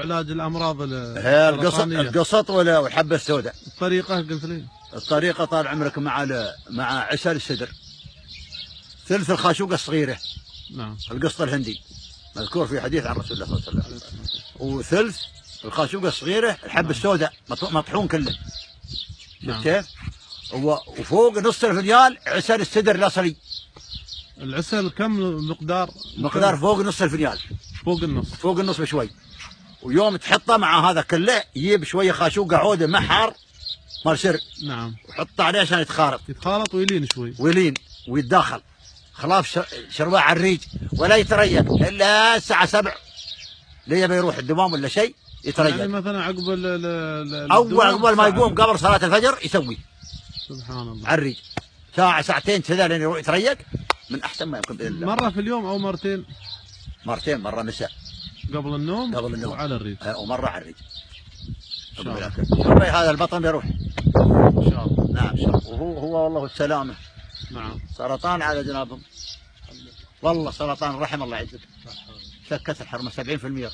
علاج الامراض القسط والحبه السوداء. الطريقه قلت لي؟ الطريقه طال عمرك مع عسل السدر، ثلث الخاشوقه الصغيره. نعم. القسط الهندي مذكور في حديث عن رسول الله صلى الله عليه وسلم. وثلث الخاشوقه الصغيره الحبه السوداء مطحون كله. نعم. كيف؟ وفوق نص الفنيال عسل السدر الاصلي. العسل كم مقدار فوق نص الفنيال. فوق النص بشوي. ويوم تحطه مع هذا كله يجيب شويه خاشوقه عوده محار مال سر. نعم. وحطه عليه عشان يتخالط ويلين شوي. ويتداخل. خلاف شربه على الريج ولا يتريق الا الساعه 7 ليه بيروح الدمام ولا شيء يتريق. يعني مثلا عقب ما يقوم قبل صلاه الفجر يسوي. سبحان الله. على الريج ساعه ساعتين كذا لين يروح يتريق من احسن ما يمكن باذن الله. مره في اليوم او مرتين؟ مرة مساء قبل النوم وعلى الريج. ومره على الريج. شوفي هذا البطن بيروح ان شاء الله. نعم ان شاء الله. وهو والله السلامه. نعم. سرطان على جنابهم والله، سرطان رحم الله يعزك. شكت الحرمه 70%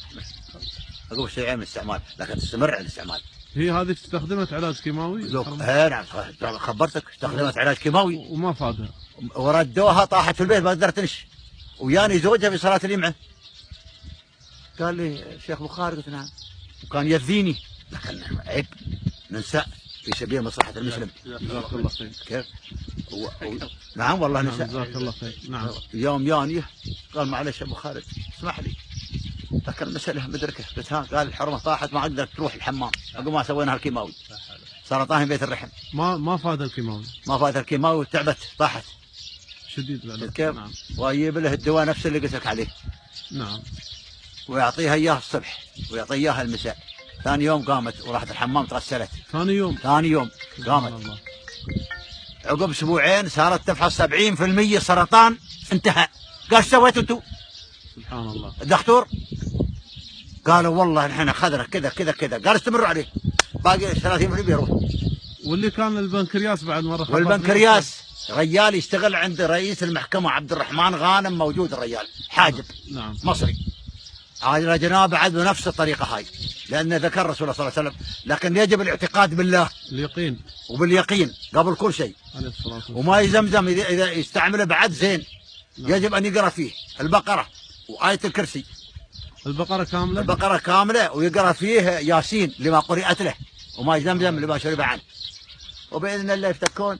اقول شيء من الاستعمال، لكن تستمر على الاستعمال. هي هذه استخدمت علاج كيماوي؟ نعم خبرتك استخدمت علاج كيماوي وما فادها. وردوها طاحت في البيت ما قدرت تنش. وياني زوجها في صلاه الجمعه قال لي الشيخ بخاري، قلت نعم. وكان يذيني، لكن عيب ننسى في سبيل مصلحه المسلم. جزاك الله خير. كيف؟ نعم والله نسى. جزاك الله خير. نعم. يوم يانيه قال معلش يا ابو خالد اسمح لي، لكن المساله مدركه. قلت ها؟ قال الحرمه طاحت ما اقدر تروح الحمام، عقب ما سوينا الكيماوي. سرطان بيت الرحم. ما فاد الكيماوي. وتعبت طاحت شديد العلاج. كيف؟ نعم. ويجيب له الدواء نفسه اللي قلت لك عليه. نعم. ويعطيها اياه الصبح ويعطيها اياها المساء. ثاني يوم قامت وراحت الحمام تغسلت. ثاني يوم قامت. عقب اسبوعين صارت تفحص 70% سرطان انتهى. قال ايش سويتوا انتم؟ سبحان الله. الدكتور قالوا والله نحن اخذنا كذا كذا كذا. قال استمروا عليه باقي 30% يروح. واللي كان البنكرياس بعد مره. والبنكرياس ريال يشتغل عند رئيس المحكمه عبد الرحمن غانم، موجود الريال حاجب. نعم. مصري. على جنابه عاد بنفس الطريقه هاي، لان ذكر رسول الله صلى الله عليه وسلم، لكن يجب الاعتقاد بالله. وباليقين قبل كل شيء. وما يزمزم اذا يستعمله بعد زين. نعم. يجب ان يقرا فيه البقره وايه الكرسي. البقره كامله ويقرا فيه ياسين لما قرئت له، وما يزمزم لما شرب عنه. وباذن الله يفتكون.